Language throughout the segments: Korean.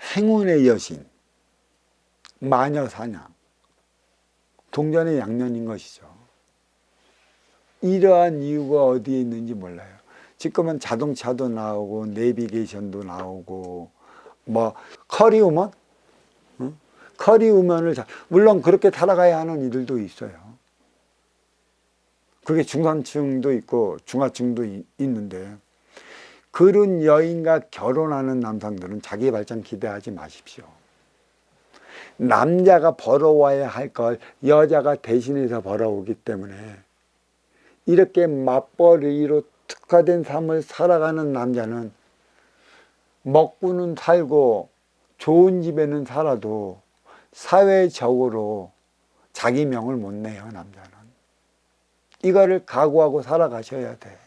행운의 여신, 마녀 사냥, 동전의 양면인 것이죠. 이러한 이유가 어디에 있는지 몰라요. 지금은 자동차도 나오고 내비게이션도 나오고 뭐 커리우먼? 응? 커리우먼을 물론 그렇게 살아가야 하는 이들도 있어요. 그게 중산층도 있고 중하층도 있는데 그런 여인과 결혼하는 남성들은 자기 발전 기대하지 마십시오. 남자가 벌어와야 할 걸 여자가 대신해서 벌어오기 때문에 이렇게 맞벌이로 특화된 삶을 살아가는 남자는 먹고는 살고 좋은 집에는 살아도 사회적으로 자기 명을 못 내요. 남자는 이거를 각오하고 살아가셔야 돼.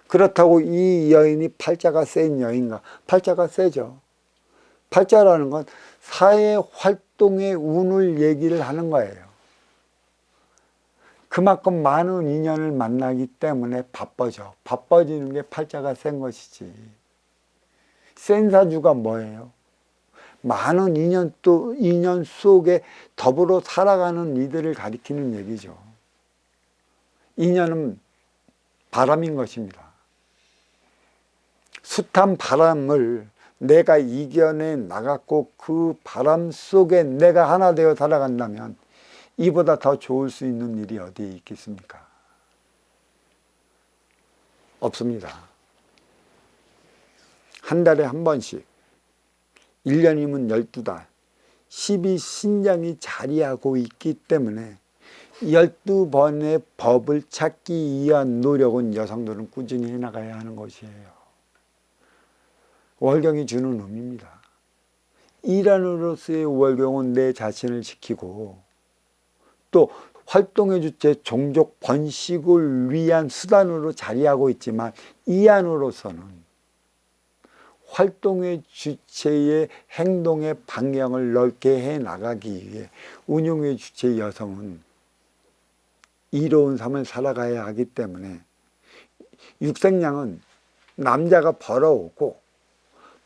그렇다고 이 여인이 팔자가 센 여인가? 팔자가 세죠. 팔자라는 건 사회활동의 운을 얘기를 하는 거예요. 그만큼 많은 인연을 만나기 때문에 바빠져. 바빠지는 게 팔자가 센 것이지. 센 사주가 뭐예요? 많은 인연 속에 더불어 살아가는 이들을 가리키는 얘기죠. 인연은 바람인 것입니다. 숱한 바람을 내가 이겨내 나갔고 그 바람 속에 내가 하나 되어 살아간다면 이보다 더 좋을 수 있는 일이 어디에 있겠습니까? 없습니다. 한 달에 한 번씩 1년이면 12달 12신장이 자리하고 있기 때문에 12번의 법을 찾기 위한 노력은 여성들은 꾸준히 해나가야 하는 것이에요. 월경이 주는 의미입니다. 일환으로서의 월경은 내 자신을 지키고 또 활동의 주체 종족 번식을 위한 수단으로 자리하고 있지만 이안으로서는 활동의 주체의 행동의 방향을 넓게 해 나가기 위해 운용의 주체 여성은 이로운 삶을 살아가야 하기 때문에 육생량은 남자가 벌어오고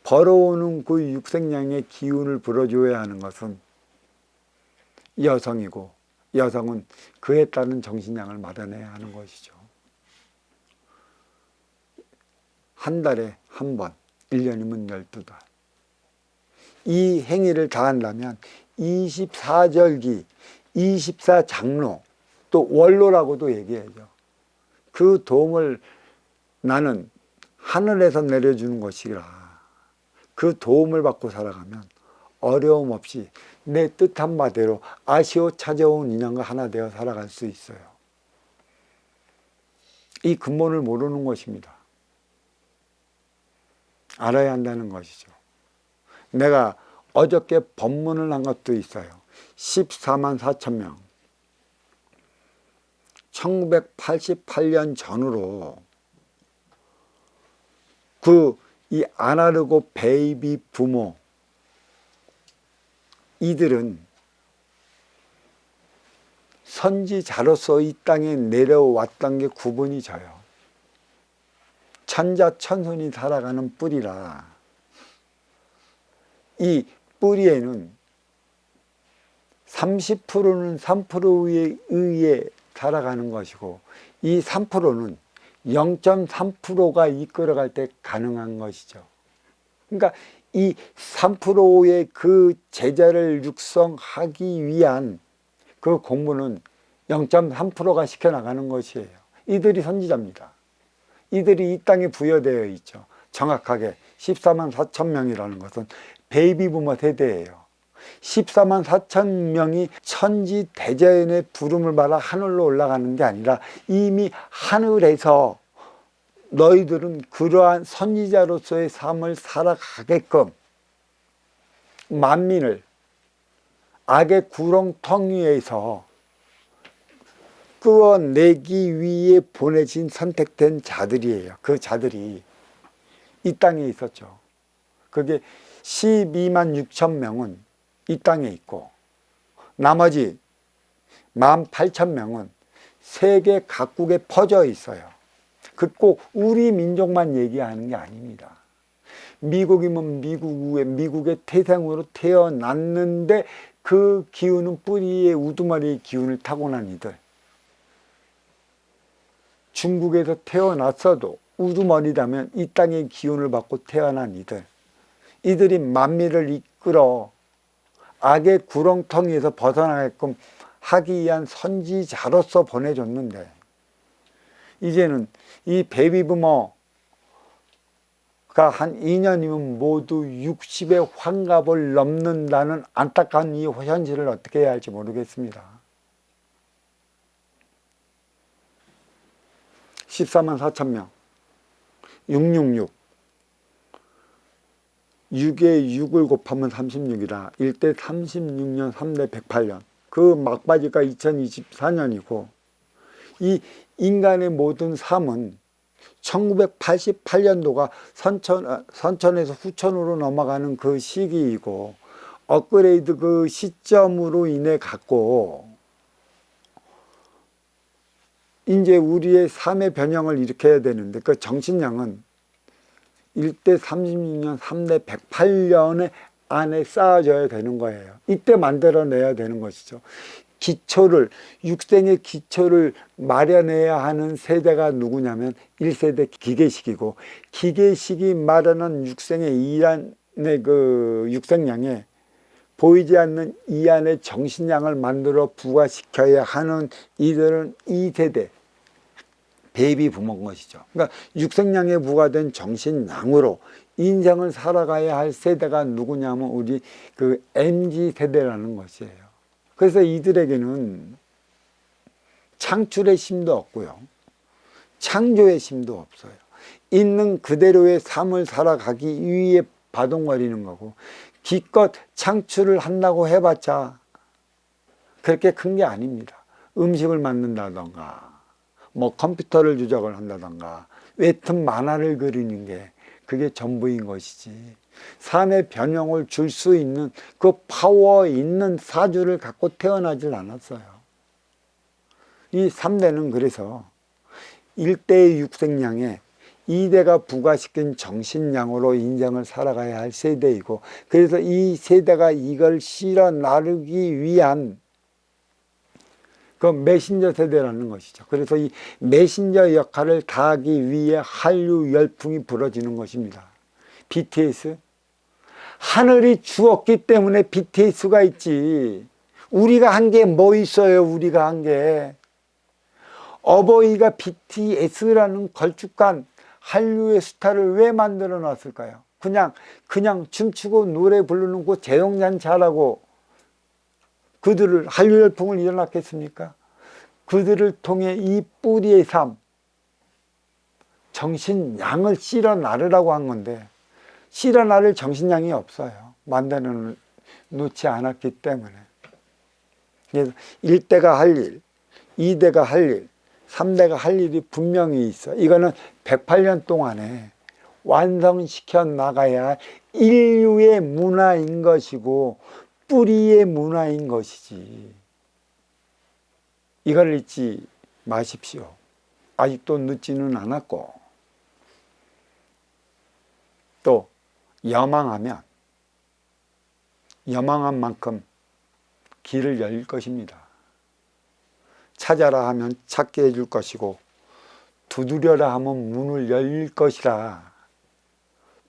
벌어오는 그 육생량의 기운을 불어줘야 하는 것은 여성이고 여성은 그에 따른 정신량을 마련해야 하는 것이죠. 한 달에 한 번, 1년이면 12달. 이 행위를 다 한다면 24절기, 24장로, 또 원로라고도 얘기하죠. 그 도움을 나는 하늘에서 내려주는 것이라 그 도움을 받고 살아가면 어려움 없이 내 뜻한 바대로 아쉬워 찾아온 인연과 하나 되어 살아갈 수 있어요. 이 근본을 모르는 것입니다. 알아야 한다는 것이죠. 내가 어저께 법문을 한 것도 있어요. 14만 4천 명. 1988년 전으로 이 아나르고 베이비 부모 이들은 선지자로서 이 땅에 내려왔던 게 구분이 져요. 천자천손이 살아가는 뿌리라 이 뿌리에는 30%는 3%에 의해 살아가는 것이고 이 3%는 0.3%가 이끌어갈 때 가능한 것이죠. 그러니까 이 3%의 그 제자를 육성하기 위한 그 공부는 0.3%가 시켜나가는 것이에요. 이들이 선지자입니다. 이들이 이 땅에 부여되어 있죠. 정확하게 14만 4천 명이라는 것은 베이비 부머 세대예요. 14만 4천 명이 천지 대자연의 부름을 받아 하늘로 올라가는 게 아니라 이미 하늘에서 너희들은 그러한 선지자로서의 삶을 살아가게끔 만민을 악의 구렁텅이에서 끌어내기 위해 보내진 선택된 자들이에요. 그 자들이 이 땅에 있었죠. 그게 12만 6천 명은 이 땅에 있고 나머지 18,000명은 세계 각국에 퍼져 있어요. 그 꼭 우리 민족만 얘기하는 게 아닙니다. 미국이면 미국의 태생으로 태어났는데 그 기운은 뿌리의 우두머리의 기운을 타고난 이들. 중국에서 태어났어도 우두머리라면 이 땅의 기운을 받고 태어난 이들. 이들이 만민을 이끌어 악의 구렁텅이에서 벗어나게끔 하기 위한 선지자로서 보내줬는데, 이제는 이 베이비부머가 한 2년이면 모두 60의 환갑을 넘는다는 안타까운 이 현실을 어떻게 해야 할지 모르겠습니다. 14만 4천 명, 666, 6에 6을 곱하면 36이라 1대 36년 3대 108년. 그 막바지가 2024년이고, 이 인간의 모든 삶은 1988년도가 선천에서 후천으로 넘어가는 그 시기이고, 업그레이드 그 시점으로 인해 갖고 이제 우리의 삶의 변형을 일으켜야 되는데, 그 정신량은 1대 36년 3대 108년의 안에 쌓아져야 되는 거예요. 이때 만들어내야 되는 것이죠. 기초를, 육생의 기초를 마련해야 하는 세대가 누구냐면 1세대 기계식이고, 기계식이 마련한 육생의 이안의 그 육생량에 보이지 않는 이 안의 정신량을 만들어 부과시켜야 하는 이들은 2세대 베이비 부모인 것이죠. 그러니까 육생량에 부과된 정신량으로 인생을 살아가야 할 세대가 누구냐면 우리 그 MZ 세대라는 것이에요. 그래서 이들에게는 창출의 심도 없고요, 창조의 심도 없어요. 있는 그대로의 삶을 살아가기 위해 바동거리는 거고, 기껏 창출을 한다고 해봤자 그렇게 큰 게 아닙니다. 음식을 만든다던가 뭐 컴퓨터를 조작을 한다던가 웹툰 만화를 그리는 게 그게 전부인 것이지, 삶의 변형을 줄 수 있는 그 파워 있는 사주를 갖고 태어나질 않았어요. 이 3대는 그래서 1대의 육생량에 2대가 부과시킨 정신량으로 인생을 살아가야 할 세대이고, 그래서 이 세대가 이걸 실어 나르기 위한 그 메신저 세대라는 것이죠. 그래서 이 메신저 역할을 다하기 위해 한류 열풍이 불어지는 것입니다. BTS, 하늘이 주었기 때문에 BTS가 있지, 우리가 한 게 뭐 있어요. 우리가 한 게, 어버이가 BTS라는 걸쭉한 한류의 스타를 왜 만들어 놨을까요? 그냥 춤추고 노래 부르는 그 재롱잔치하라고 그들을, 한류 열풍을 일어났겠습니까? 그들을 통해 이 뿌리의 삶, 정신량을 실어 나르라고 한 건데, 실어 나를 정신량이 없어요. 만들어 놓지 않았기 때문에. 그래서 1대가 할 일, 2대가 할 일, 3대가 할 일이 분명히 있어. 이거는 108년 동안에 완성시켜 나가야 할 인류의 문화인 것이고 뿌리의 문화인 것이지, 이걸 잊지 마십시오. 아직도 늦지는 않았고, 또 여망하면 여망한 만큼 길을 열릴 것입니다. 찾아라 하면 찾게 해줄 것이고, 두드려라 하면 문을 열릴 것이라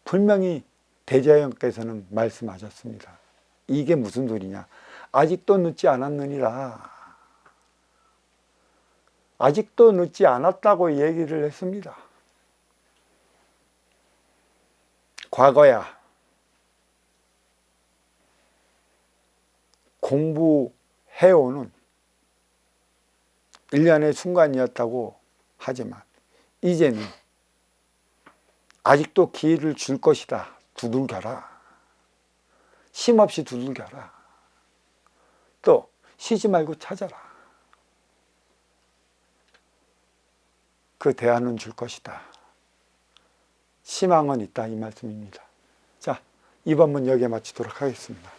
분명히 대자연께서는 말씀하셨습니다. 이게 무슨 소리냐? 아직도 늦지 않았느니라. 아직도 늦지 않았다고 얘기를 했습니다. 과거야 공부해오는 일련의 순간이었다고 하지만, 이제는 아직도 기회를 줄 것이다. 두들겨라. 쉼없이 두들겨라. 또 쉬지 말고 찾아라. 그 대안은 줄 것이다. 희망은 있다, 이 말씀입니다. 자, 이번 문 여기에 마치도록 하겠습니다.